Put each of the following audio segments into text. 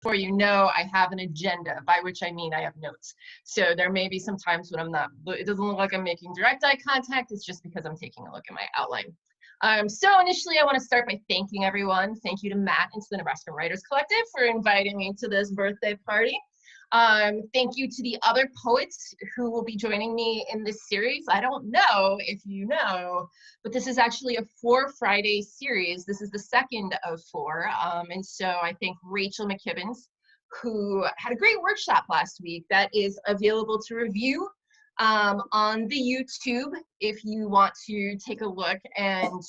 before you know, I have an agenda, by which I mean I have notes. So there may be some times when it doesn't look like I'm making direct eye contact. It's just because I'm taking a look at my outline. So initially, I want to start by thanking everyone. Thank you to Matt and to the Nebraska Writers Collective for inviting me to this birthday party. Thank you to the other poets who will be joining me in this series. I don't know if you know, but this is actually a 4 Friday series. This is the second of 4. And so I thank Rachel McKibbens, who had a great workshop last week that is available to review on the YouTube if you want to take a look and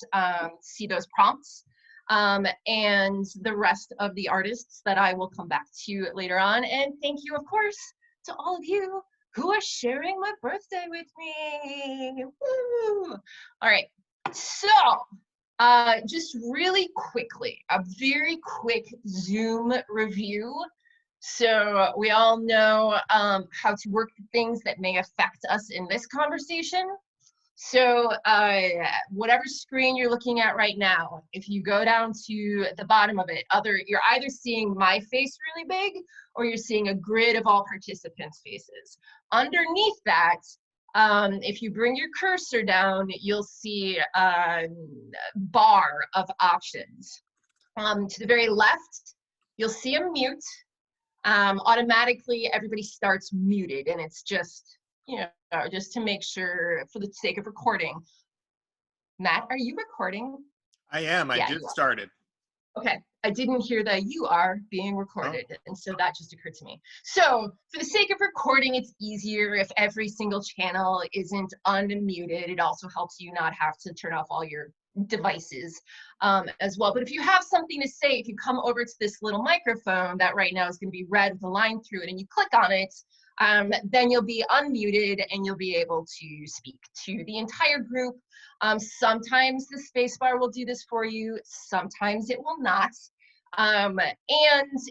see those prompts. And the rest of the artists that I will come back to later on. And thank you, of course, to all of you who are sharing my birthday with me. Woo! All right, so just really quickly, a very quick Zoom review. So we all know how to work the things that may affect us in this conversation. So whatever screen you're looking at right now, if you go down to the bottom of it, you're either seeing my face really big or you're seeing a grid of all participants' faces. Underneath that, if you bring your cursor down, you'll see a bar of options. To the very left, you'll see a mute. Automatically, everybody starts muted, and it's just, you know, just to make sure for the sake of recording. Matt, are you recording? I am. I just started. Okay. I didn't hear that you are being recorded, and so that just occurred to me. So for the sake of recording, it's easier if every single channel isn't unmuted. It also helps you not have to turn off all your devices as well. But if you have something to say, if you come over to this little microphone that right now is going to be red with a line through it, and you click on it, then you'll be unmuted and you'll be able to speak to the entire group. Sometimes the spacebar will do this for you, sometimes it will not. And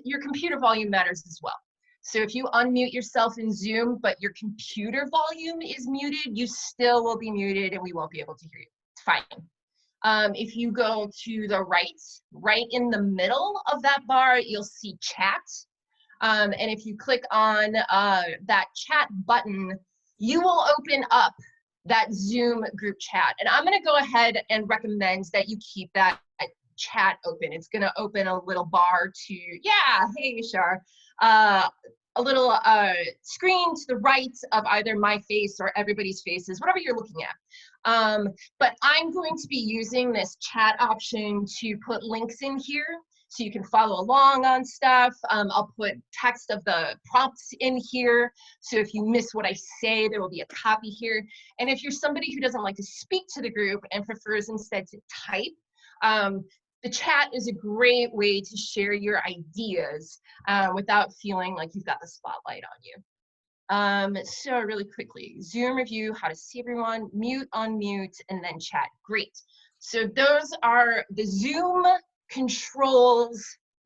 your computer volume matters as well. So if you unmute yourself in Zoom, but your computer volume is muted, you still will be muted and we won't be able to hear you. It's fine. If you go to the right in the middle of that bar, you'll see chat. And if you click on that chat button, you will open up that Zoom group chat. And I'm gonna go ahead and recommend that you keep that chat open. It's gonna open a little bar to, yeah, hey, Shar. A little screen to the right of either my face or everybody's faces, whatever you're looking at. But I'm going to be using this chat option to put links in here so you can follow along on stuff. I'll put text of the prompts in here. So if you miss what I say, there will be a copy here. And if you're somebody who doesn't like to speak to the group and prefers instead to type, the chat is a great way to share your ideas without feeling like you've got the spotlight on you. So really quickly, Zoom review, how to see everyone, mute, unmute, and then chat. Great. So those are the Zoom controls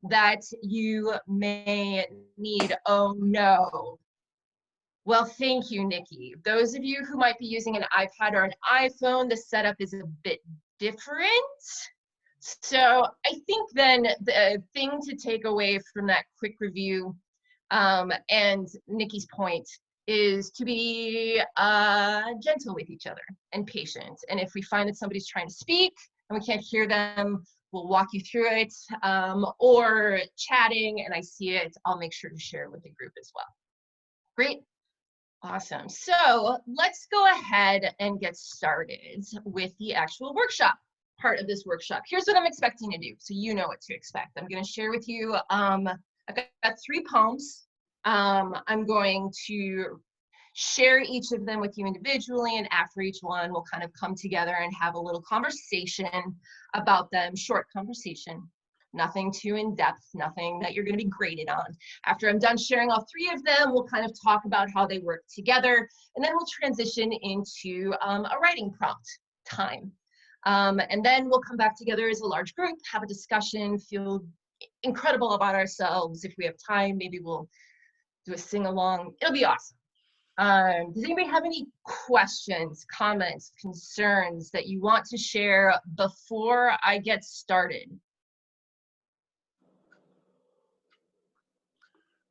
that you may need. Oh no. Well, thank you, Nikki. Those of you who might be using an iPad or an iPhone, the setup is a bit different. So I think then the thing to take away from that quick review and Nikki's point is to be gentle with each other and patient. And if we find that somebody's trying to speak and we can't hear them, we'll walk you through it, or chatting and I see it, I'll make sure to share it with the group as well. Great. Awesome. So let's go ahead and get started with the actual workshop part of this workshop. Here's what I'm expecting to do, so you know what to expect. I'm going to share with you, I've got 3 poems. I'm going to share each of them with you individually, and after each one, we'll kind of come together and have a little conversation about them, short conversation. Nothing too in-depth, nothing that you're going to be graded on. After I'm done sharing all 3 of them, we'll kind of talk about how they work together, and then we'll transition into a writing prompt time. And then we'll come back together as a large group, have a discussion, feel incredible about ourselves. If we have time, maybe we'll do a sing-along. It'll be awesome. Does anybody have any questions, comments, concerns that you want to share before I get started?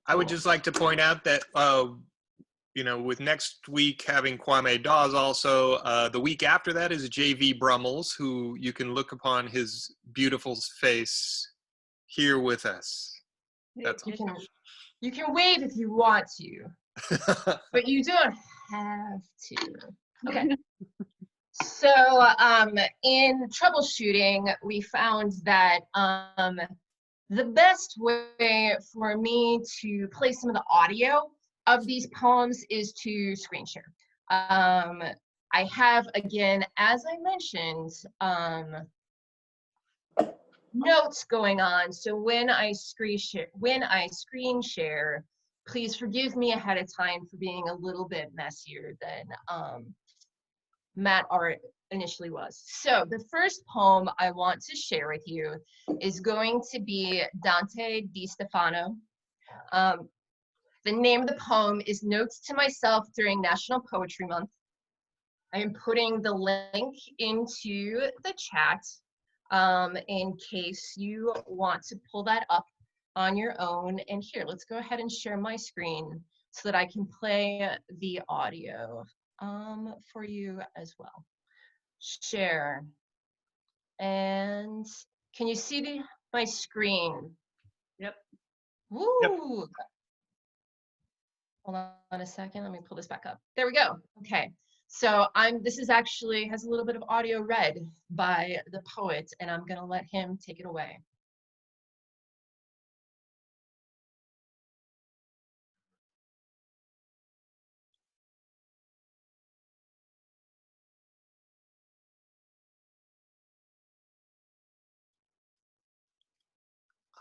I would just like to point out that, you know, with next week having Kwame Dawes also, the week after that is J.V. Brummels, who you can look upon his beautiful face here with us. That's you can wave if you want to, but you don't have to. Okay. So in troubleshooting, we found that the best way for me to play some of the audio of these poems is to screen share. I have, again, as I mentioned, notes going on. So when I screen share, please forgive me ahead of time for being a little bit messier than Matt Art initially was. So the first poem I want to share with you is going to be Dante di Stefano. The name of the poem is Notes to Myself During National Poetry Month. I am putting the link into the chat in case you want to pull that up on your own. And here, let's go ahead and share my screen so that I can play the audio for you as well. Share. And can you see my screen? Yep. Woo! Yep. Hold on a second, let me pull this back up. There we go. Okay. So this is actually has a little bit of audio read by the poet, and I'm gonna let him take it away.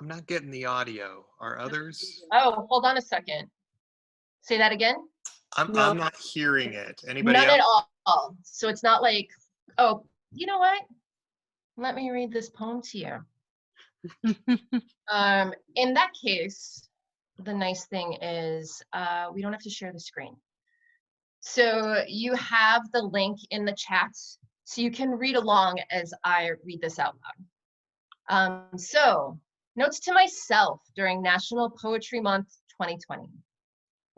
I'm not getting the audio. Are others? Oh, hold on a second. Say that again. I'm not hearing it. Anybody None else? at all. So it's not like, oh, you know what? Let me read this poem to you. In that case, the nice thing is we don't have to share the screen. So you have the link in the chat, so you can read along as I read this out loud. So, notes to myself during National Poetry Month 2020.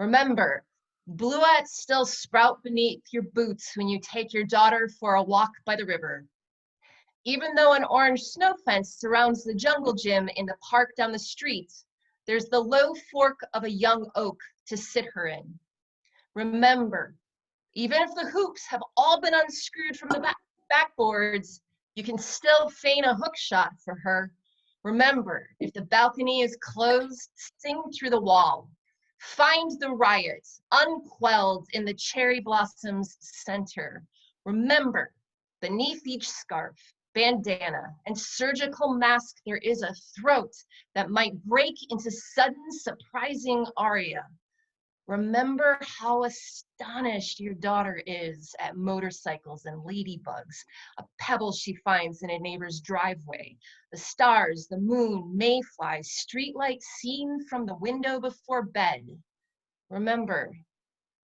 Remember, bluets still sprout beneath your boots when you take your daughter for a walk by the river. Even though an orange snow fence surrounds the jungle gym in the park down the street, there's the low fork of a young oak to sit her in. Remember, even if the hoops have all been unscrewed from the backboards, you can still feign a hook shot for her. Remember, if the balcony is closed, sing through the wall. Find the riot, unquelled in the cherry blossoms center. Remember, beneath each scarf, bandana, and surgical mask, there is a throat that might break into sudden, surprising aria. Remember how astonished your daughter is at motorcycles and ladybugs, a pebble she finds in a neighbor's driveway, the stars, the moon, mayflies, streetlights seen from the window before bed. Remember,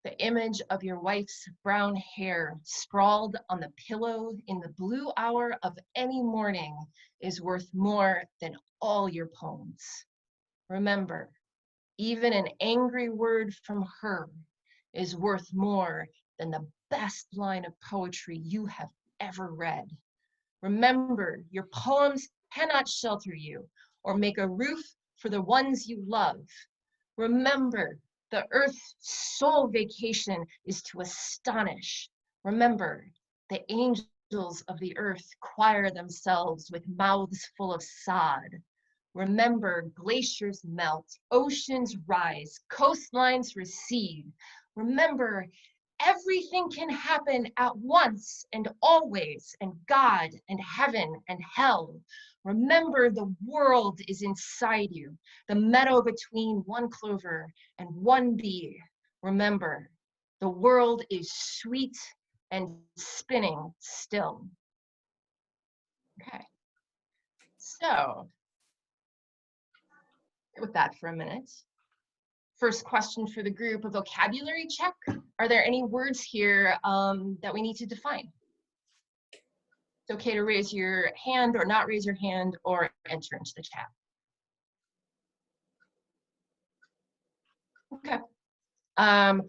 the image of your wife's brown hair sprawled on the pillow in the blue hour of any morning is worth more than all your poems. Remember, even an angry word from her is worth more than the best line of poetry you have ever read. Remember, your poems cannot shelter you or make a roof for the ones you love. Remember, the earth's sole vacation is to astonish. Remember, the angels of the earth choir themselves with mouths full of sod. Remember, glaciers melt, oceans rise, coastlines recede. Remember, everything can happen at once and always, and God and heaven and hell. Remember, the world is inside you, the meadow between one clover and one bee. Remember, the world is sweet and spinning still. Okay, so with that for a minute. First question for the group, a vocabulary check. Are there any words here that we need to define? It's okay to raise your hand or not raise your hand or enter into the chat. I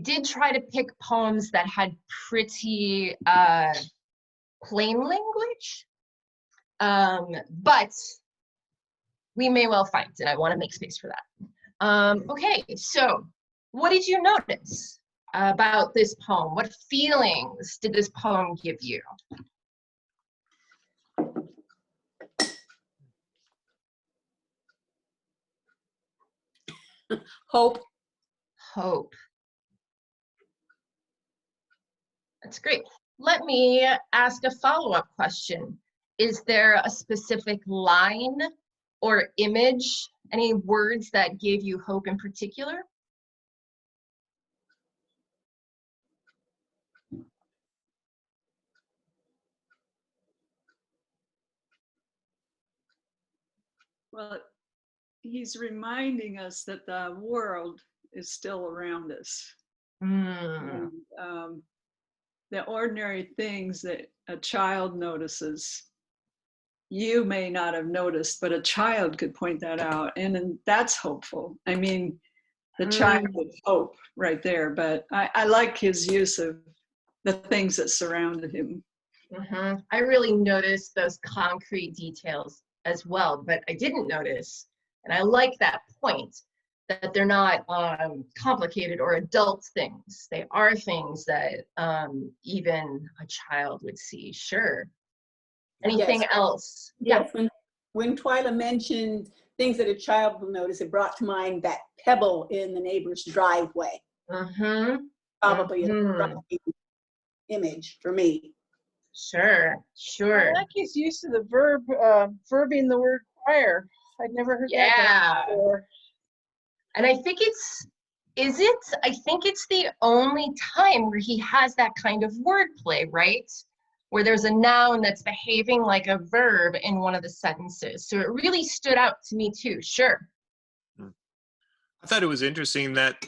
did try to pick poems that had pretty plain language, but we may well find, and I want to make space for that. Okay, so what did you notice about this poem? What feelings did this poem give you? Hope. Hope. That's great. Let me ask a follow-up question. Is there a specific line or image, any words that gave you hope in particular? Well, he's reminding us that the world is still around us. Mm. And, the ordinary things that a child notices, you may not have noticed, but a child could point that out, and that's hopeful. I mean, the childhood hope right there, but I like his use of the things that surrounded him. Mm-hmm. I really noticed those concrete details as well, but I didn't notice, and I like that point, that they're not complicated or adult things. They are things that even a child would see. Sure. Anything else? Yes, when Twyla mentioned things that a child will notice, it brought to mind that pebble in the neighbor's driveway. Mm-hmm. Probably a striking image for me. Sure, sure. I like his use of the verb, verbing the word choir. I'd never heard that before. And I think I think it's the only time where he has that kind of wordplay, right? Where there's a noun that's behaving like a verb in one of the sentences. So it really stood out to me too, sure. I thought it was interesting that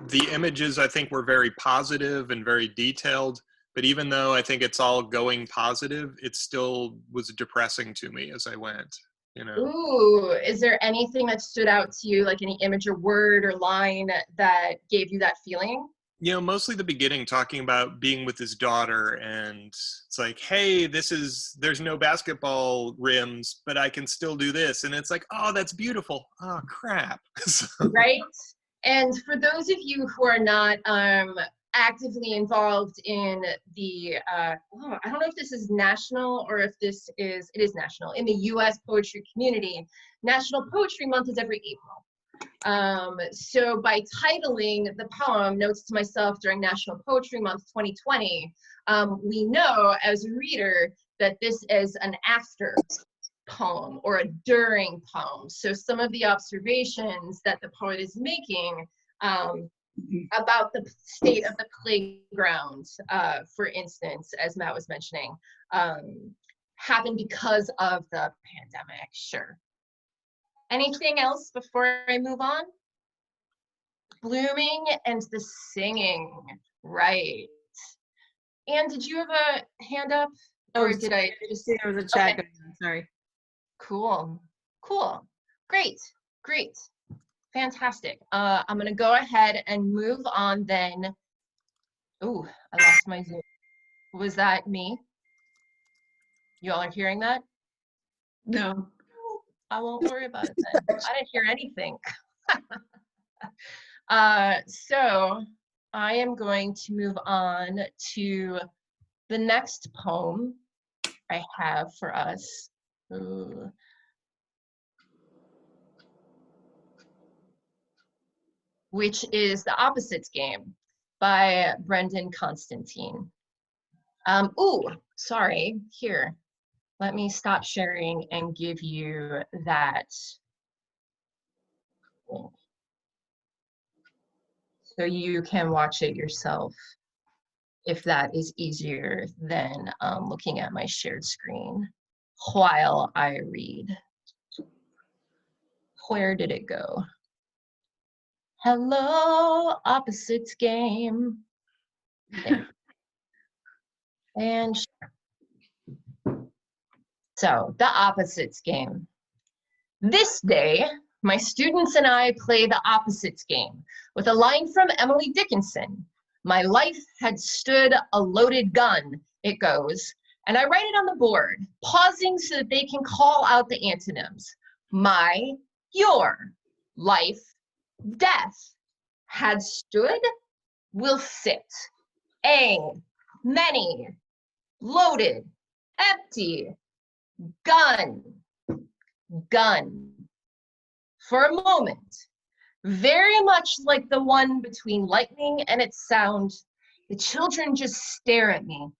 the images, I think, were very positive and very detailed, but even though I think it's all going positive, it still was depressing to me as I went, you know. Ooh, is there anything that stood out to you, like any image or word or line that gave you that feeling? You know, mostly the beginning, talking about being with his daughter, and it's like, hey, there's no basketball rims, but I can still do this. And it's like, oh, that's beautiful. Oh, crap. Right? And for those of you who are not actively involved in the, I don't know if this is national or if it is national, in the US poetry community, National Poetry Month is every April. So by titling the poem Notes to Myself during National Poetry Month 2020, we know as a reader that this is an after poem or a during poem. So some of the observations that the poet is making about the state of the playground, for instance, as Matt was mentioning, happened because of the pandemic, sure. Anything else before I move on? Blooming and the singing, right. Anne, did you have a hand up? Or did I just... There was a chat going on, sorry. Cool, cool, great, great, fantastic. I'm gonna go ahead and move on then. Ooh, I lost my Zoom. Was that me? You all are hearing that? No. I won't worry about it then. I didn't hear anything. So I am going to move on to the next poem I have for us. Ooh. Which is The Opposites Game by Brendon Constantine. Ooh, sorry, here. Let me stop sharing and give you that. So you can watch it yourself if that is easier than looking at my shared screen while I read. Where did it go? Hello, Opposites Game. There. And so, The Opposites Game. This day, My students and I play the opposites game with a line from Emily Dickinson. My life had stood a loaded gun, it goes, and I write it on the board, pausing so that they can call out the antonyms. My, your, life, death, had stood, will sit. A, many, loaded, empty, gun, gun. For a moment, very much like the one between lightning and its sound, the children just stare at me.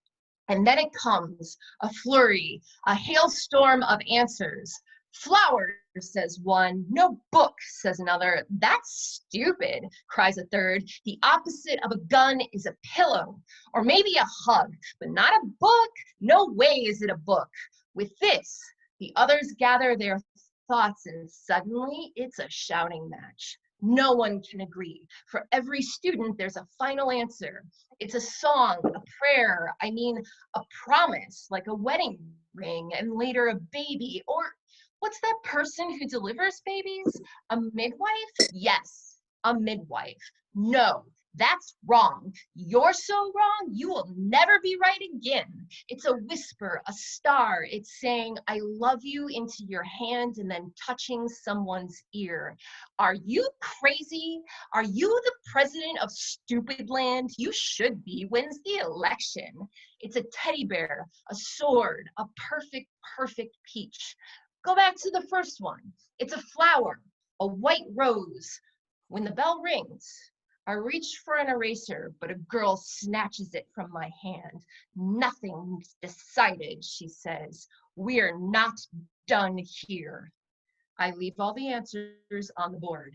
And then it comes, a flurry, a hailstorm of answers. Flowers, says one. No book, says another. That's stupid, cries a third. The opposite of a gun is a pillow, or maybe a hug, but not a book. No way is it a book. With this, the others gather their thoughts, and suddenly it's a shouting match. No one can agree. For every student, there's a final answer. It's a song, a prayer, I mean, a promise, like a wedding ring, and later a baby. Or what's that person who delivers babies? A midwife? Yes, a midwife. No, that's wrong. You're so wrong, you will never be right again. It's a whisper, a star. It's saying, I love you into your hand and then touching someone's ear. Are you crazy? Are you the president of stupid land? You should be. When's the election? It's a teddy bear, a sword, a perfect, perfect peach. Go back to the first one. It's a flower, a white rose. When the bell rings, I reach for an eraser, but a girl snatches it from my hand. Nothing's decided, she says. We're not done here. I leave all the answers on the board.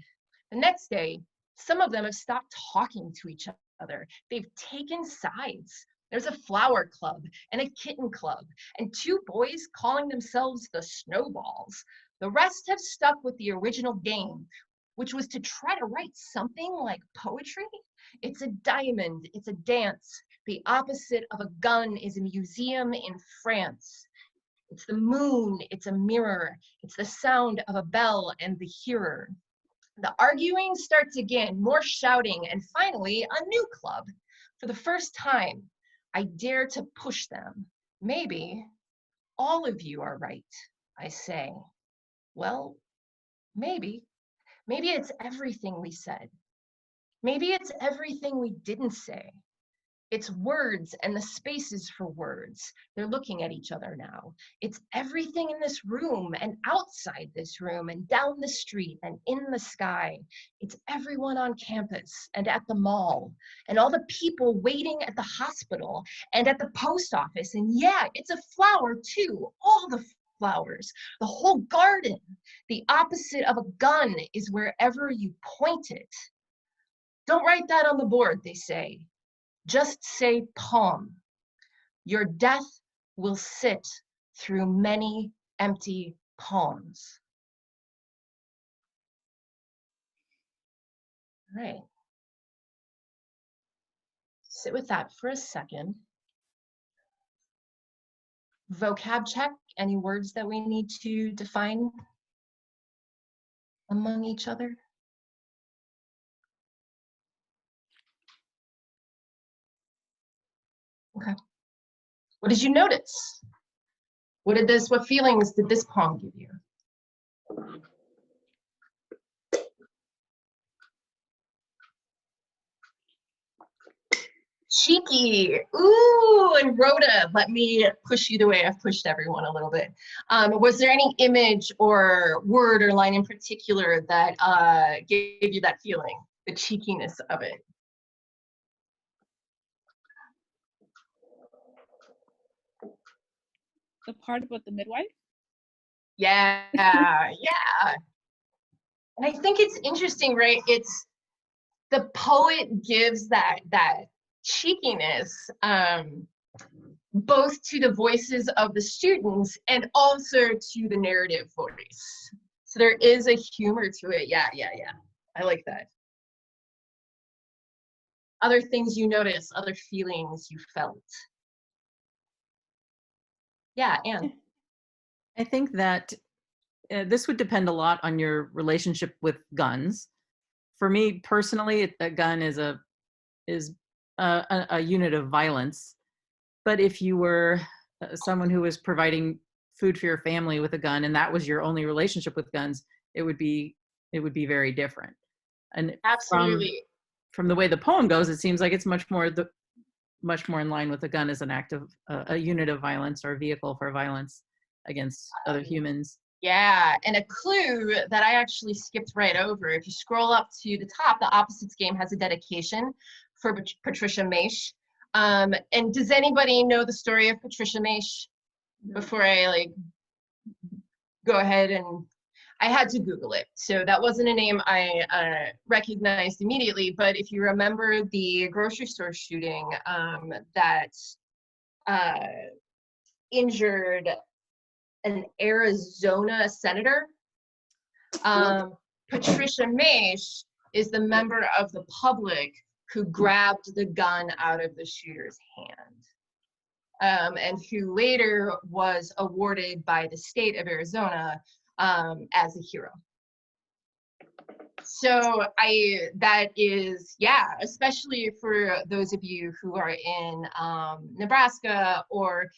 The next day, some of them have stopped talking to each other. They've taken sides. There's a flower club and a kitten club and two boys calling themselves the Snowballs. The rest have stuck with the original game, which was to try to write something like poetry. It's a diamond, it's a dance. The opposite of a gun is a museum in France. It's the moon, it's a mirror. It's the sound of a bell and the hearer. The arguing starts again, more shouting, and finally a new club. For the first time, I dare to push them. Maybe all of you are right, I say. Well, maybe. Maybe it's everything we said. Maybe it's everything we didn't say. It's words and the spaces for words. They're looking at each other now. It's everything in this room and outside this room and down the street and in the sky. It's everyone on campus and at the mall and all the people waiting at the hospital and at the post office. And yeah, it's a flower too, all the flowers, the whole garden. The opposite of a gun is wherever you point it. Don't write that on the board, they say. Just say poem. Your death will sit through many empty poems. All right. Sit with that for a second. Vocab check, any words that we need to define among each other? Okay. What did you notice? What feelings did this poem give you? Cheeky. Ooh, and Rhoda, let me push you the way I've pushed everyone a little bit. Was there any image or word or line in particular that gave you that feeling, the cheekiness of it? The part about the midwife? Yeah, yeah. And I think it's interesting, right? It's the poet gives that cheekiness both to the voices of the students and also to the narrative voice. So there is a humor to it. Yeah. I like that. Other things you notice, other feelings you felt. Yeah, Anne. I think that this would depend a lot on your relationship with guns. For me personally, a gun is a unit of violence. But if you were someone who was providing food for your family with a gun, and that was your only relationship with guns, it would be very different. And Absolutely. From the way the poem goes, it seems like it's much more in line with a gun as an act of a unit of violence or a vehicle for violence against other humans. Yeah, and a clue that I actually skipped right over. If you scroll up to the top, the Opposites game has a dedication for Patricia Maish. And does anybody know the story of Patricia Maish? Before I go ahead, and I had to Google it, so that wasn't a name I recognized immediately. But if you remember the grocery store shooting that injured an Arizona senator, Patricia Maish is the member of the public who grabbed the gun out of the shooter's hand, and who later was awarded by the state of Arizona as a hero. So that is, yeah, especially for those of you who are in Nebraska or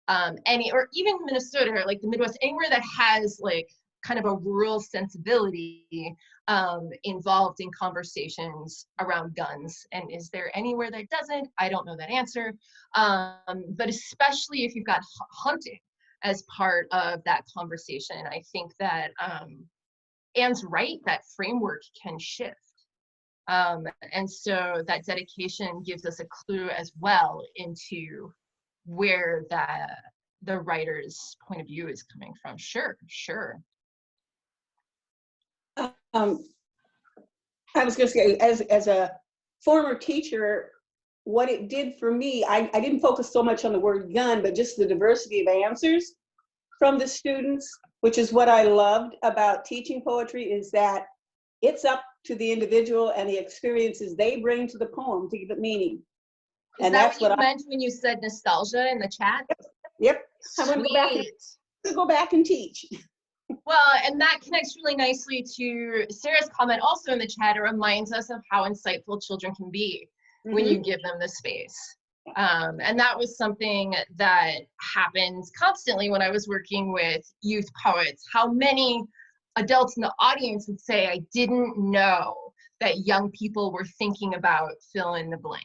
or even Minnesota, like the Midwest, anywhere that has kind of a rural sensibility involved in conversations around guns. And is there anywhere that doesn't? I don't know that answer. But especially if you've got hunting as part of that conversation, I think that Anne's right, that framework can shift. And so that dedication gives us a clue as well into where the writer's point of view is coming from. Sure. I was going to say, as a former teacher, what it did for me, I didn't focus so much on the word gun, but just the diversity of answers from the students, which is what I loved about teaching poetry, is that it's up to the individual and the experiences they bring to the poem to give it meaning. Is and that what you meant when you said nostalgia in the chat? Yep. I want to go back and teach. Well, and that connects really nicely to Sarah's comment also in the chat. It reminds us of how insightful children can be when you give them the space. And that was something that happens constantly when I was working with youth poets. How many adults in the audience would say, I didn't know that young people were thinking about fill in the blank.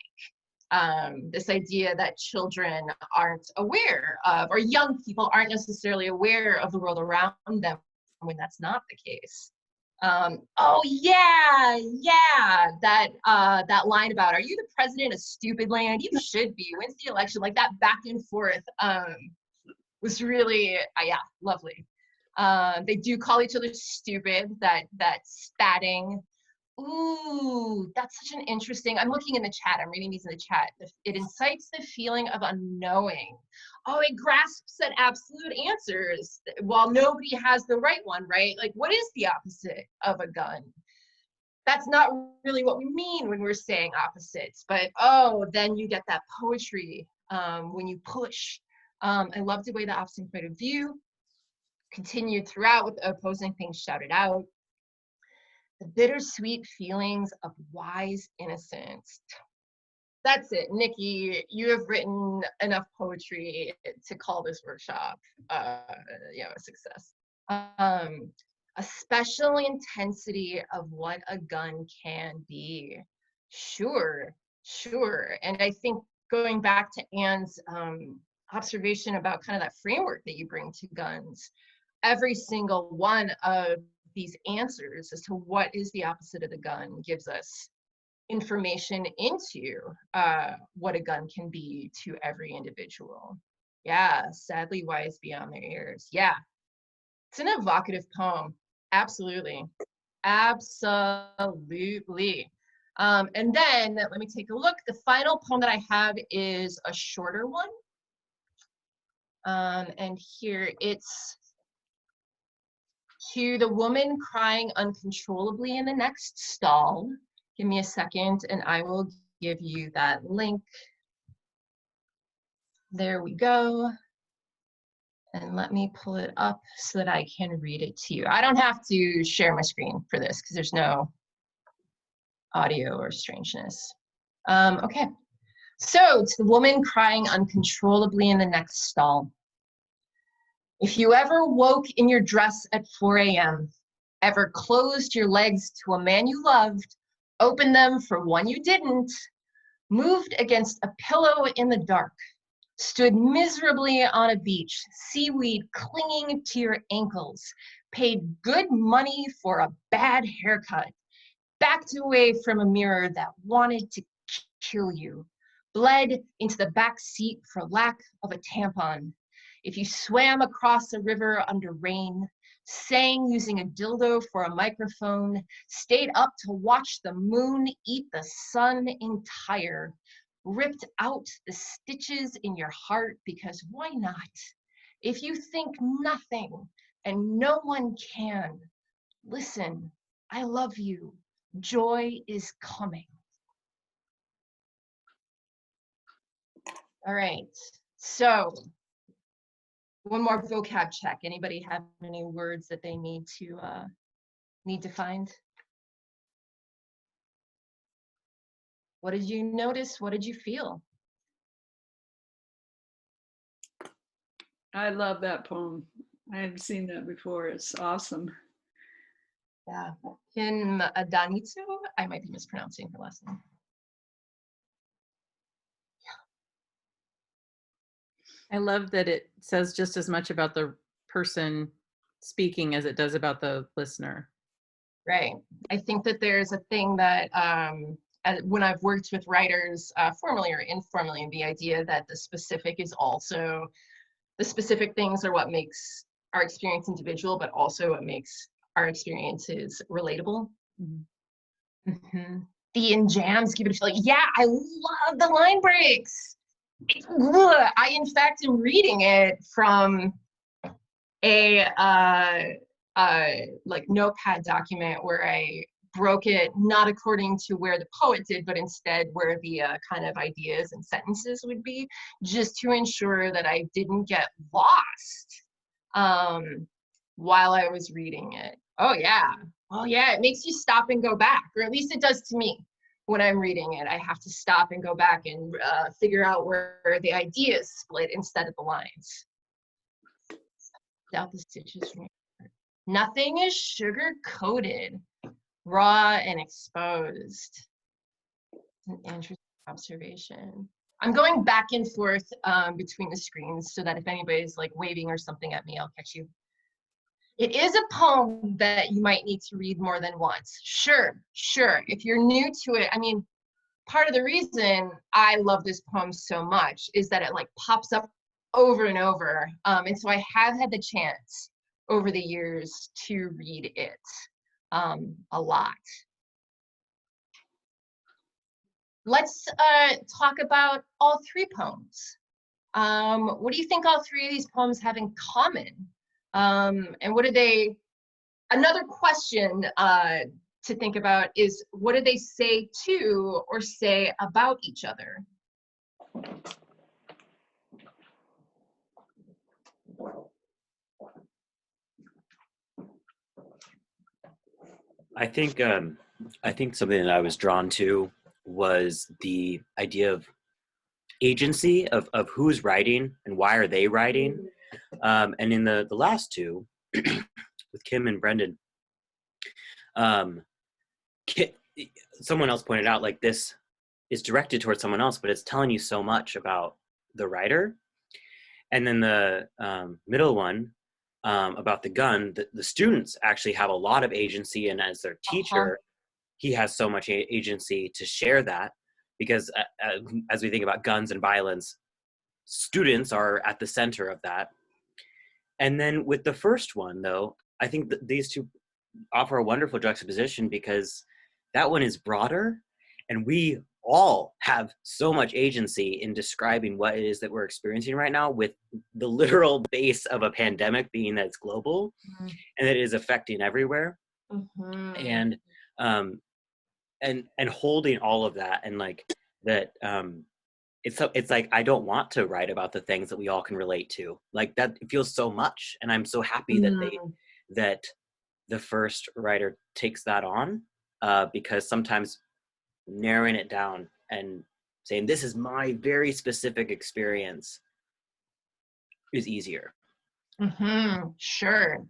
This idea that children aren't aware of, or young people aren't necessarily aware of the world around them when that's not the case. Oh yeah, that line about, are you the president of stupid land? You should be. When's the election? Like that back and forth was really, yeah, lovely. They do call each other stupid, that spatting. Ooh, that's such an interesting, I'm looking in the chat, I'm reading these in the chat. It incites the feeling of unknowing. Oh, it grasps at absolute answers while nobody has the right one, right? Like, what is the opposite of a gun? That's not really what we mean when we're saying opposites, but oh, then you get that poetry when you push. I love the way the opposite point of view continued throughout with the opposing things shouted out. The bittersweet feelings of wise innocence. That's it, Nikki. You have written enough poetry to call this workshop, a success. A special intensity of what a gun can be. Sure. And I think going back to Anne's observation about kind of that framework that you bring to guns, every single one of these answers as to what is the opposite of the gun gives us information into what a gun can be to every individual. Yeah, sadly wise beyond their years. Yeah, it's an evocative poem. Absolutely. And then let me take a look. The final poem that I have is a shorter one. And here it's to the woman crying uncontrollably in the next stall. Give me a second and I will give you that link. There we go. And let me pull it up so that I can read it to you. I don't have to share my screen for this because there's no audio or strangeness. Okay. So, to the woman crying uncontrollably in the next stall. If you ever woke in your dress at 4 a.m., ever closed your legs to a man you loved, opened them for one you didn't, moved against a pillow in the dark, stood miserably on a beach, seaweed clinging to your ankles, paid good money for a bad haircut, backed away from a mirror that wanted to kill you, bled into the back seat for lack of a tampon, if you swam across a river under rain, sang using a dildo for a microphone, stayed up to watch the moon eat the sun entire, ripped out the stitches in your heart because why not? If you think nothing and no one can, listen, I love you. Joy is coming. All right, so one more vocab check. Anybody have any words that they need to find? What did you notice? What did you feel? I love that poem. I haven't seen that before. It's awesome. Yeah, Kim Adanitsu. I might be mispronouncing her last name. I love that it says just as much about the person speaking as it does about the listener. Right. I think that there's a thing that when I've worked with writers, formally or informally, the idea that the specific is also, the specific things are what makes our experience individual, but also what makes our experiences relatable. Mm-hmm. Mm-hmm. The in jams give it a feeling. Yeah, I love the line breaks. I, in fact, am reading it from a like notepad document where I broke it not according to where the poet did, but instead where the kind of ideas and sentences would be, just to ensure that I didn't get lost while I was reading it. Oh yeah, it makes you stop and go back, or at least it does to me. When I'm reading it, I have to stop and go back and figure out where the ideas split instead of the lines. Out the stitches from your heart. Nothing is sugar-coated, raw and exposed. An interesting observation. I'm going back and forth between the screens so that if anybody's like waving or something at me, I'll catch you. It is a poem that you might need to read more than once. Sure. If you're new to it, I mean, part of the reason I love this poem so much is that it like pops up over and over. And so I have had the chance over the years to read it a lot. Let's talk about all three poems. What do you think all three of these poems have in common? And what do they, another question to think about is, what do they say to or say about each other? I think something that I was drawn to was the idea of agency of who's writing and why are they writing. And in the last two, with Kim and Brendon, someone else pointed out like this is directed towards someone else, but it's telling you so much about the writer. And then the middle one about the gun, the students actually have a lot of agency, and as their teacher, he has so much agency to share that, because as we think about guns and violence, students are at the center of that. And then with the first one, though, I think that these two offer a wonderful juxtaposition, because that one is broader, and we all have so much agency in describing what it is that we're experiencing right now, with the literal base of a pandemic being that it's global and it is affecting everywhere. And holding all of that, and like that it's like I don't want to write about the things that we all can relate to. Like that, it feels so much, and I'm so happy that the first writer takes that on, because sometimes narrowing it down and saying this is my very specific experience is easier. Sure.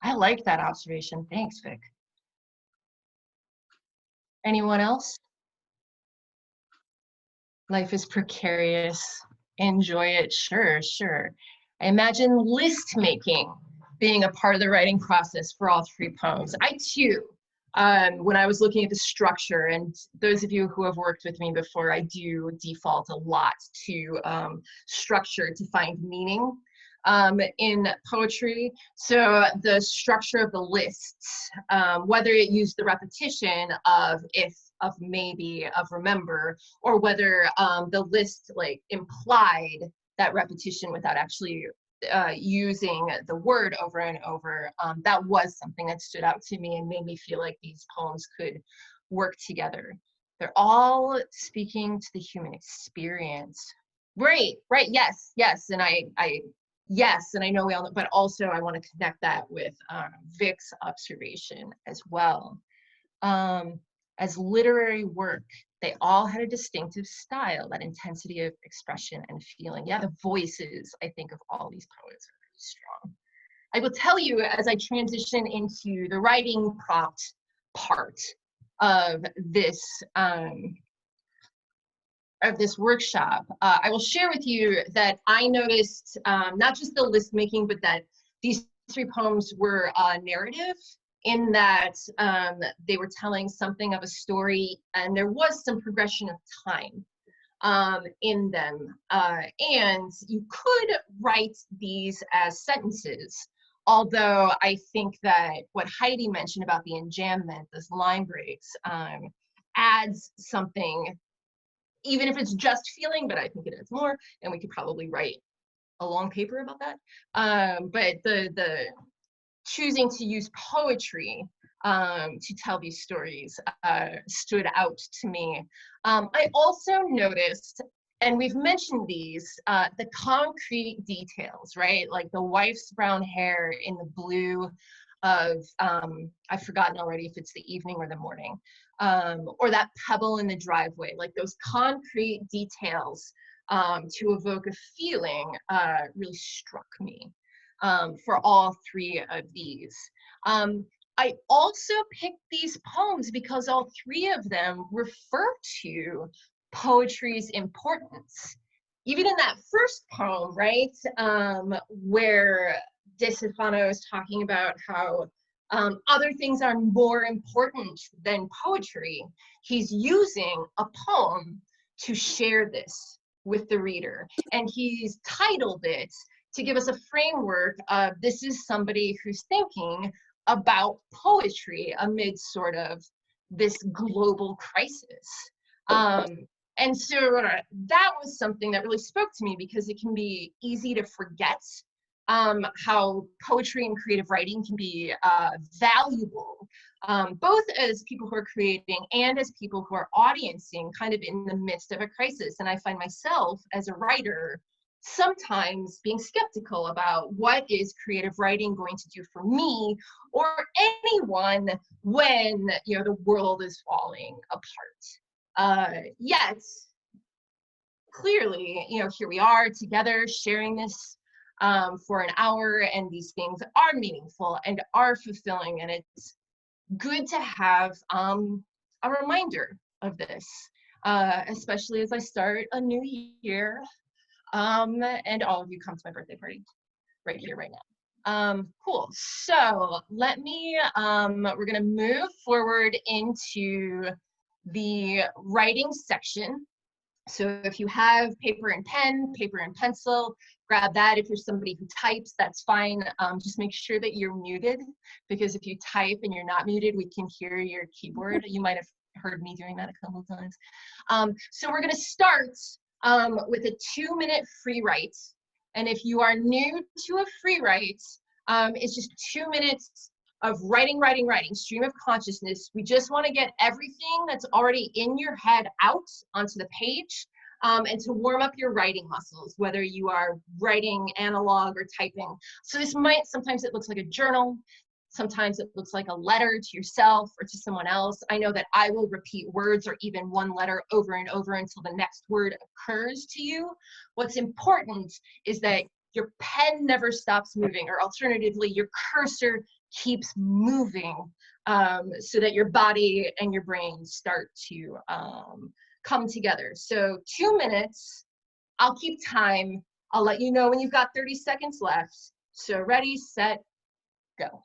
I like that observation. Thanks, Vic. Anyone else? Life is precarious. Enjoy it. Sure. I imagine list making being a part of the writing process for all 3 poems. I too, when I was looking at the structure, and those of you who have worked with me before, I do default a lot to structure to find meaning in poetry. So the structure of the lists, whether it used the repetition of if, of maybe, of remember, or whether the list like implied that repetition without actually using the word over and over, that was something that stood out to me and made me feel like these poems could work together. They're all speaking to the human experience. Right, yes, and yes, and I know we all know, but also I want to connect that with Vic's observation as well. As literary work, they all had a distinctive style, that intensity of expression and feeling. Yeah, the voices, I think, of all these poets are really strong. I will tell you, as I transition into the writing prompt part of this workshop, I will share with you that I noticed not just the list making, but that these 3 poems were narrative, in that they were telling something of a story, and there was some progression of time in them. And you could write these as sentences, although I think that what Heidi mentioned about the enjambment, those line breaks, adds something, even if it's just feeling, but I think it adds more, and we could probably write a long paper about that. But the choosing to use poetry to tell these stories stood out to me. I also noticed, and we've mentioned these, the concrete details, right? Like the wife's brown hair in the blue of, I've forgotten already if it's the evening or the morning, or that pebble in the driveway, like those concrete details to evoke a feeling really struck me for all 3 of these. I also picked these poems because all 3 of them refer to poetry's importance. Even in that first poem, right, where De Stefano is talking about how other things are more important than poetry, he's using a poem to share this with the reader. And he's titled it to give us a framework of this is somebody who's thinking about poetry amid sort of this global crisis. And so that was something that really spoke to me, because it can be easy to forget how poetry and creative writing can be valuable, both as people who are creating and as people who are audiencing kind of in the midst of a crisis. And I find myself as a writer sometimes being skeptical about what is creative writing going to do for me or anyone when, you know, the world is falling apart. Yet, clearly, you know, here we are together sharing this for an hour, and these things are meaningful and are fulfilling, and it's good to have a reminder of this, especially as I start a new year. And all of you come to my birthday party right here, right now. Cool. So let me, we're gonna move forward into the writing section. So if you have paper and pen, paper and pencil, grab that. If you're somebody who types, that's fine. Just make sure that you're muted, because if you type and you're not muted, we can hear your keyboard. You might have heard me doing that a couple of times. So we're gonna start with a 2-minute free write. And if you are new to a free write, it's just 2 minutes of writing, stream of consciousness. We just want to get everything that's already in your head out onto the page. and to warm up your writing muscles, whether you are writing analog or typing. So this might, sometimes it looks like a journal. Sometimes it looks like a letter to yourself or to someone else. I know that I will repeat words or even one letter over and over until the next word occurs to you. What's important is that your pen never stops moving, or alternatively, your cursor keeps moving, so that your body and your brain start to come together. So 2 minutes, I'll keep time. I'll let you know when you've got 30 seconds left. So ready, set, go.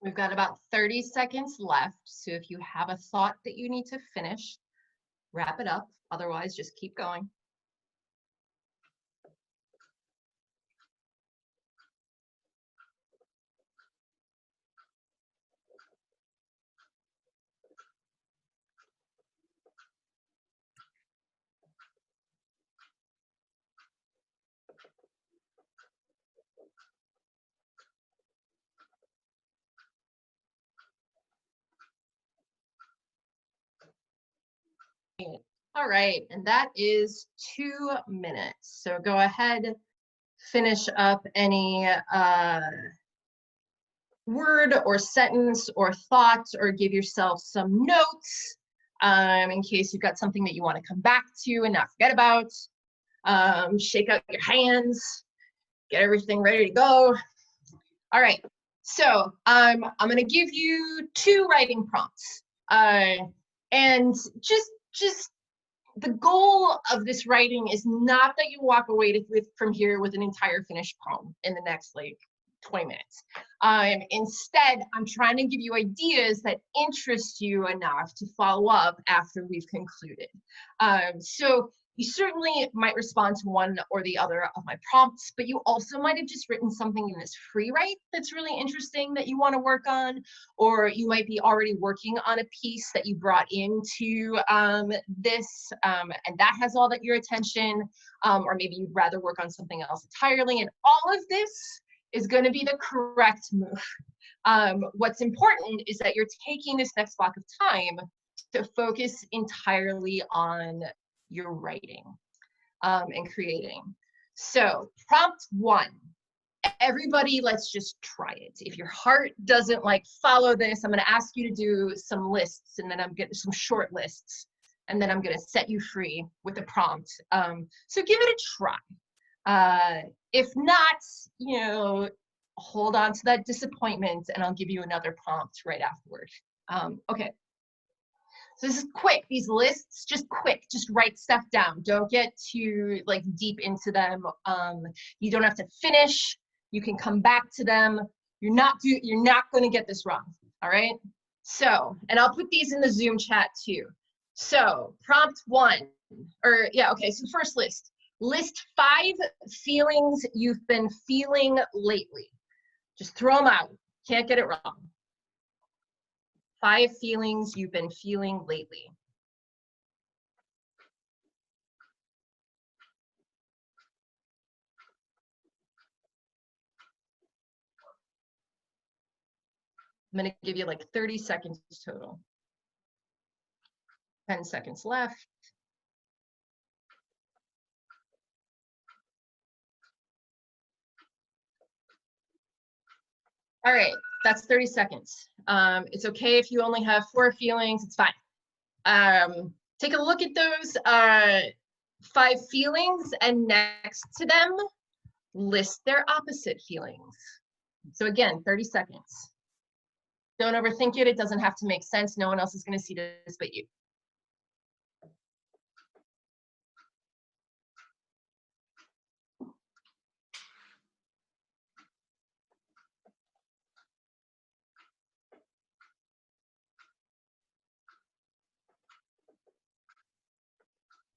We've got about 30 seconds left. So if you have a thought that you need to finish, wrap it up. Otherwise, just keep going. All right, and that is 2 minutes. So go ahead, finish up any word or sentence or thought, or give yourself some notes in case you've got something that you want to come back to and not forget about. Shake out your hands, get everything ready to go. All right, so I'm going to give you 2 writing prompts, and just the goal of this writing is not that you walk away from here with an entire finished poem in the next like 20 minutes. Instead, I'm trying to give you ideas that interest you enough to follow up after we've concluded. So you certainly might respond to one or the other of my prompts, but you also might have just written something in this free write that's really interesting that you want to work on, or you might be already working on a piece that you brought into this, and that has all that your attention, or maybe you'd rather work on something else entirely, and all of this is going to be the correct move. What's important is that you're taking this next block of time to focus entirely on your writing and creating. So prompt 1, everybody, let's just try it. If your heart doesn't like follow this, I'm going to ask you to do some lists, and then I'm getting some short lists, and then I'm going to set you free with a prompt. So give it a try. If not, you know, hold on to that disappointment, and I'll give you another prompt right afterward. Okay. So this is quick, these lists, just quick, just write stuff down. Don't get too like deep into them. You don't have to finish. You can come back to them. You're not going to get this wrong, all right? So, and I'll put these in the Zoom chat too. So prompt 1, or yeah, okay, so first list. List 5 feelings you've been feeling lately. Just throw them out. Can't get it wrong. 5 feelings you've been feeling lately. I'm going to give you like 30 seconds total. 10 seconds left. All right, that's 30 seconds. It's okay if you only have 4 feelings, it's fine. Take a look at those 5 feelings, and next to them, list their opposite feelings. So again, 30 seconds. Don't overthink it. It doesn't have to make sense. No one else is going to see this but you.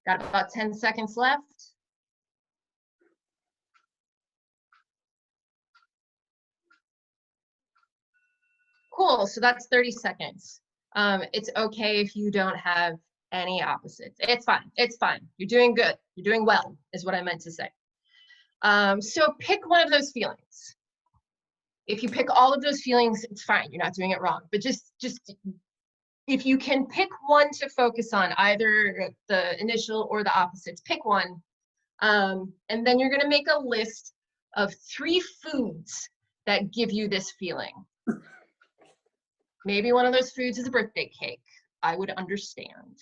Got about 10 seconds left. Cool, so that's 30 seconds. It's okay if you don't have any opposites. It's fine, it's fine. You're doing good, you're doing well, is what I meant to say. So pick one of those feelings. If you pick all of those feelings, it's fine, you're not doing it wrong. But just if you can pick one to focus on, either the initial or the opposites, pick one. And then you're gonna make a list of 3 foods that give you this feeling. Maybe one of those foods is a birthday cake. I would understand.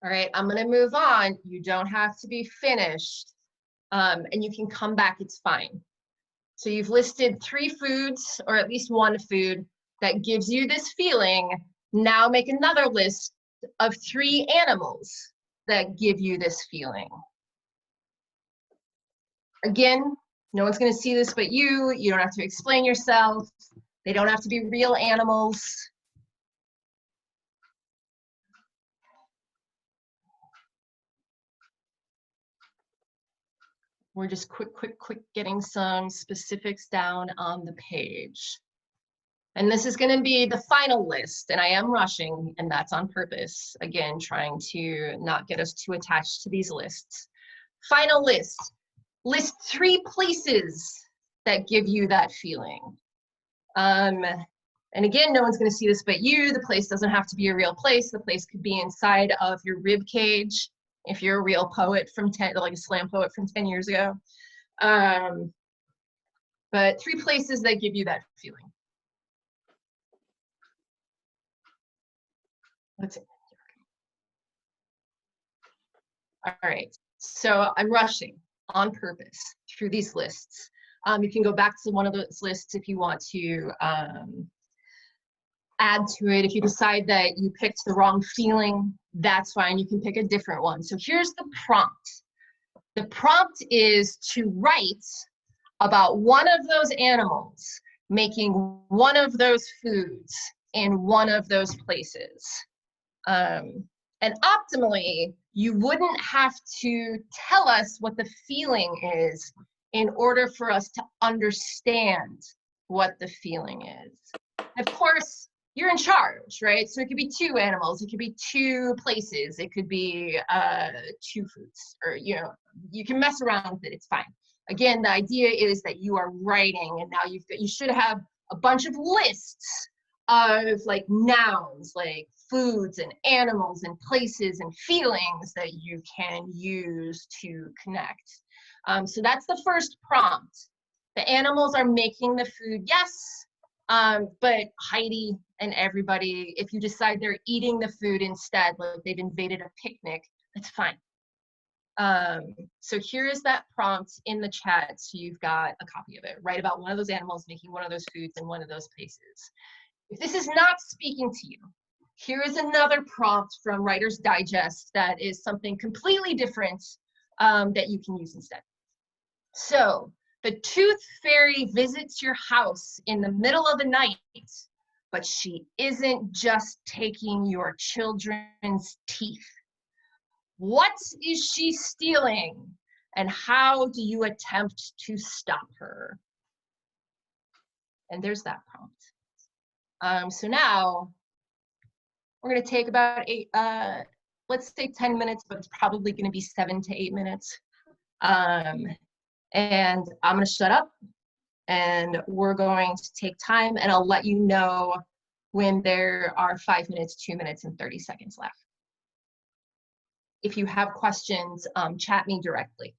All right, I'm gonna move on. You don't have to be finished. And you can come back, it's fine. So you've listed 3 foods, or at least 1 food, that gives you this feeling. Now make another list of 3 animals that give you this feeling. Again, no one's going to see this but you. You don't have to explain yourself. They don't have to be real animals. We're just quick getting some specifics down on the page. And this is going to be the final list, and I am rushing, and that's on purpose. Again, trying to not get us too attached to these lists. Final list. List 3 places that give you that feeling. And again, no one's going to see this but you. The place doesn't have to be a real place. The place could be inside of your rib cage, if you're a real poet from like a slam poet from 10 years ago. But 3 places that give you that feeling. Let's see. All right, so I'm rushing on purpose through these lists. You can go back to one of those lists if you want to add to it. If you decide that you picked the wrong feeling, that's fine. You can pick a different one. So here's the prompt. The prompt is to write about one of those animals making one of those foods in one of those places. And optimally, you wouldn't have to tell us what the feeling is in order for us to understand what the feeling is. Of course, you're in charge, right? So it could be 2 animals, it could be 2 places, it could be 2 foods, or you can mess around with it, it's fine. Again, the idea is that you are writing, and now you should have a bunch of lists of like nouns, like foods and animals and places and feelings that you can use to connect. So that's the first prompt. The animals are making the food, yes, but Heidi and everybody, if you decide they're eating the food instead, like they've invaded a picnic, that's fine. So here is that prompt in the chat, so you've got a copy of it. Write about one of those animals making one of those foods in one of those places. If this is not speaking to you, here is another prompt from Writer's Digest that is something completely different that you can use instead. So, the tooth fairy visits your house in the middle of the night, but she isn't just taking your children's teeth. What is she stealing, and how do you attempt to stop her? And there's that prompt. So now we're going to take about let's say 10 minutes, but it's probably going to be 7 to 8 minutes. And I'm going to shut up and we're going to take time, and I'll let you know when there are 5 minutes, 2 minutes, and 30 seconds left. If you have questions, chat me directly.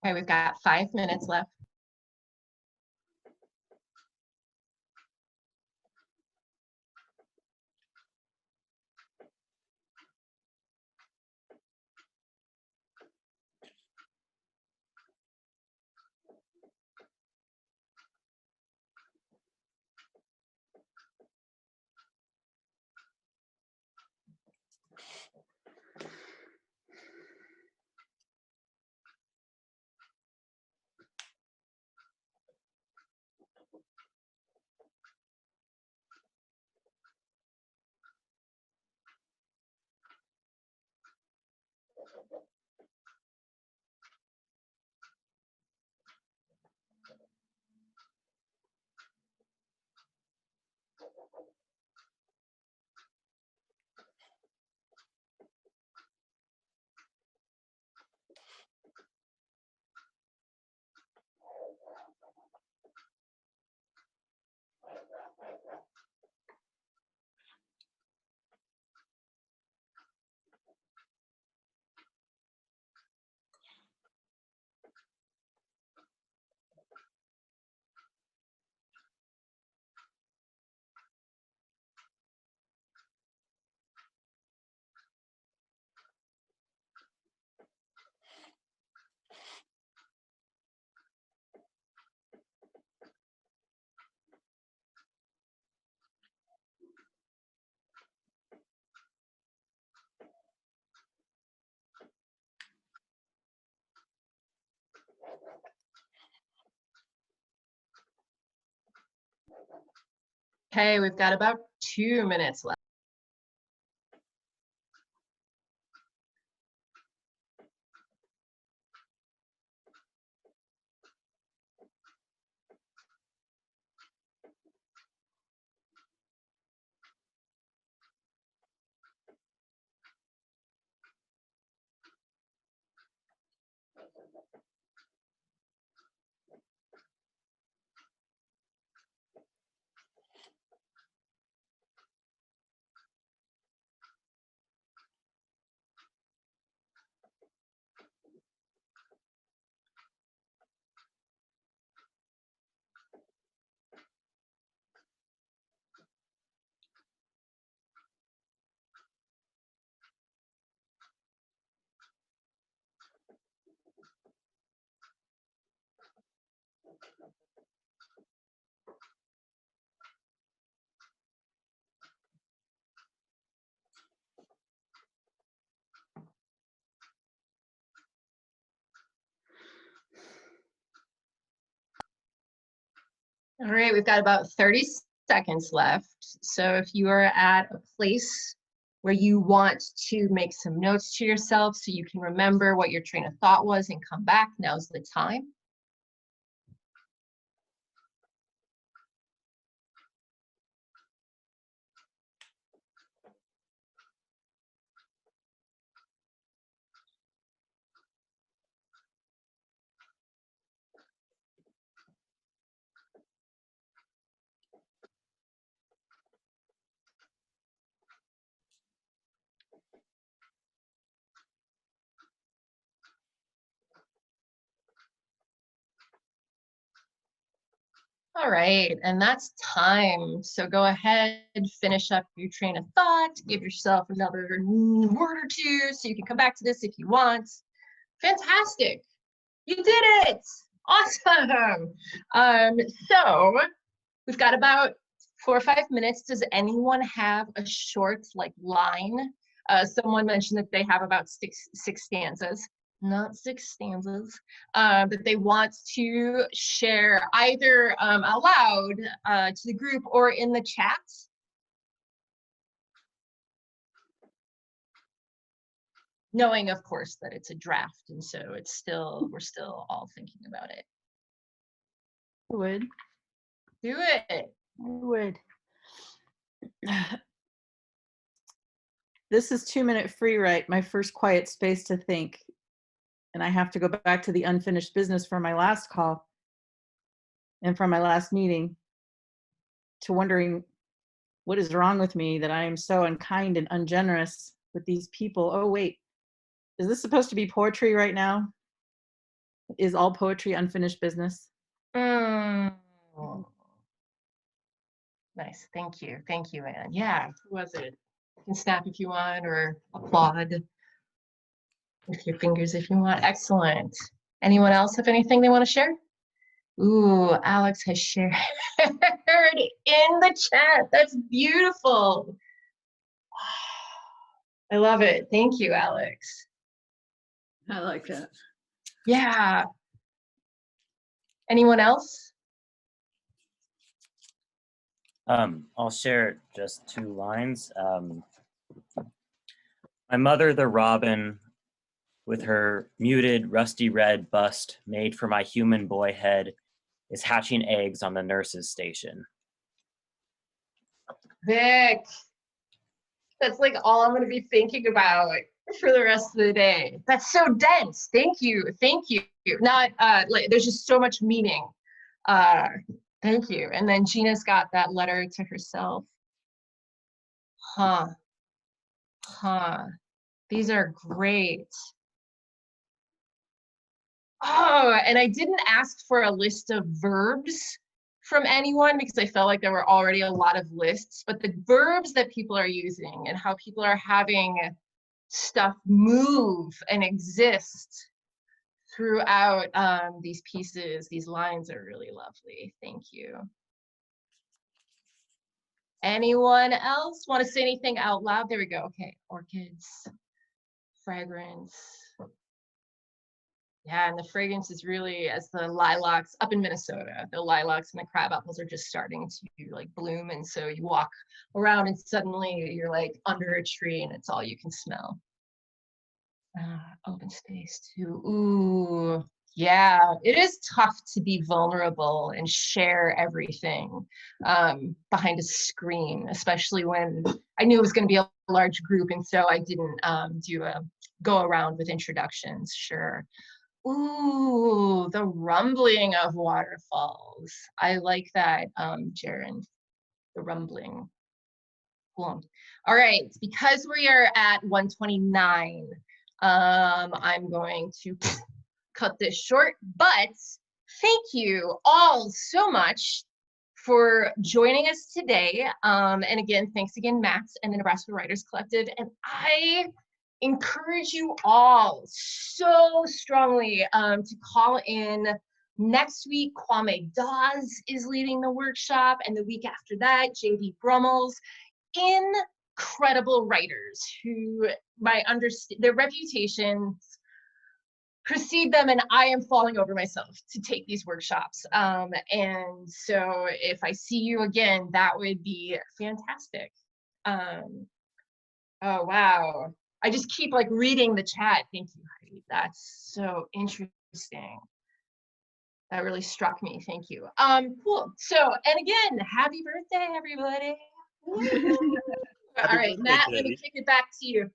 Okay, we've got 5 minutes left. Okay, we've got about 2 minutes left. All right, we've got about 30 seconds left. So if you are at a place where you want to make some notes to yourself so you can remember what your train of thought was and come back, now's the time. All right, and that's time. So go ahead, finish up your train of thought, give yourself another word or two so you can come back to this if you want. Fantastic. You did it. Awesome. So we've got about 4 or 5 minutes. Does anyone have a short line? Someone mentioned that they have about six stanzas. Not 6 stanzas, that they want to share either out loud to the group or in the chat. Knowing, of course, that it's a draft, and so we're still all thinking about it. I would. Do it. I would. This is 2-minute free write, my first quiet space to think. And I have to go back to the unfinished business from my last call and from my last meeting to wondering what is wrong with me that I am so unkind and ungenerous with these people. Oh, wait, is this supposed to be poetry right now? Is all poetry unfinished business? Nice. Thank you. Thank you, Anne. Yeah, who was it? You can snap if you want or applaud with your fingers if you want. Excellent. Anyone else have anything they want to share? Ooh, Alex has shared in the chat. That's beautiful. I love it. Thank you, Alex. I like that. Yeah. Anyone else? I'll share just 2 lines. My mother, the robin, with her muted, rusty red bust made for my human boy head, is hatching eggs on the nurse's station. Vic, that's like all I'm going to be thinking about for the rest of the day. That's so dense. Thank you. Thank you. Not there's just so much meaning. Thank you. And then Gina's got that letter to herself. Huh. These are great. Oh, and I didn't ask for a list of verbs from anyone because I felt like there were already a lot of lists, but the verbs that people are using and how people are having stuff move and exist throughout these pieces, these lines are really lovely. Thank you. Anyone else want to say anything out loud? There we go. Okay, orchids, fragrance. Yeah, and the fragrance is really, as the lilacs up in Minnesota, the lilacs and the crab apples are just starting to like bloom. And so you walk around and suddenly you're like under a tree and it's all you can smell. Open space too. Ooh, yeah, it is tough to be vulnerable and share everything behind a screen, especially when I knew it was going to be a large group. And so I didn't do a go around with introductions. Sure. Ooh, the rumbling of waterfalls. I like that, Jaren, the rumbling. Cool. All right, because we are at 129, I'm going to cut this short, but thank you all so much for joining us today. And again, thanks again, Matt and the Nebraska Writers Collective. And I encourage you all so strongly to call in next week. Kwame Dawes is leading the workshop, and the week after that, JV Brummels. Incredible writers who their reputations precede them, and I am falling over myself to take these workshops. And so if I see you again, that would be fantastic. Oh, wow. I just keep like reading the chat. Thank you, Heidi. That's so interesting. That really struck me. Thank you. Cool. So, and again, happy birthday, everybody. All right, Matt, let me kick it back to you.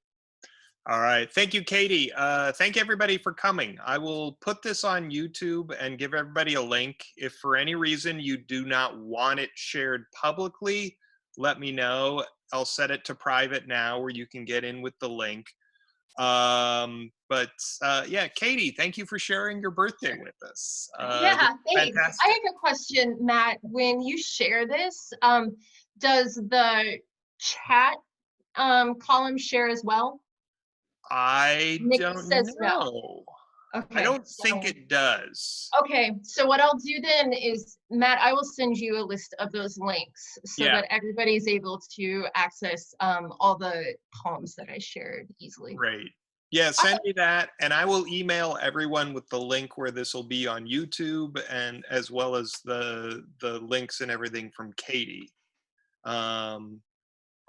All right. Thank you, Katie. Thank everybody for coming. I will put this on YouTube and give everybody a link. If for any reason you do not want it shared publicly, let me know. I'll set it to private now where you can get in with the link. Yeah, Katie, thank you for sharing your birthday with us. Yeah, thanks. Fantastic. I have a question, Matt. When you share this, does the chat column share as well? I Nick don't says know. No. Okay. I don't think it does. Okay, so what I'll do then is, Matt, I will send you a list of those links so that everybody's able to access all the columns that I shared easily. Great. Yeah, send me that, and I will email everyone with the link where this will be on YouTube, and as well as the links and everything from Katie. Awesome.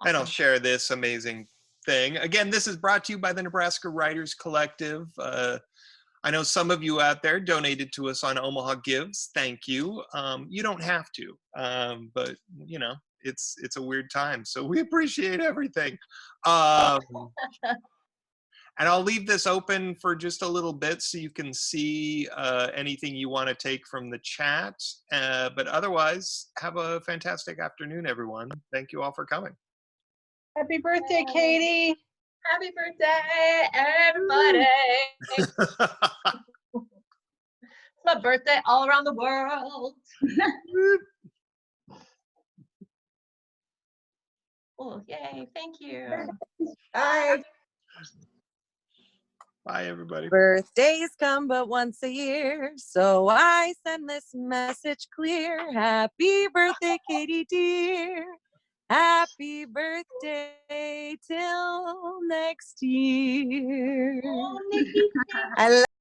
And I'll share this amazing thing. Again, this is brought to you by the Nebraska Writers Collective. I know some of you out there donated to us on Omaha Gives. Thank you. You don't have to, but you know, it's a weird time, so we appreciate everything. And I'll leave this open for just a little bit so you can see anything you want to take from the chat. But otherwise, have a fantastic afternoon, everyone. Thank you all for coming. Happy birthday, Katie. Happy birthday, everybody. It's my birthday all around the world. Oh, yay, thank you. Bye. Bye, everybody. Birthdays come but once a year, so I send this message clear. Happy birthday, Katie dear. Happy birthday till next year. Oh, Nikki. I love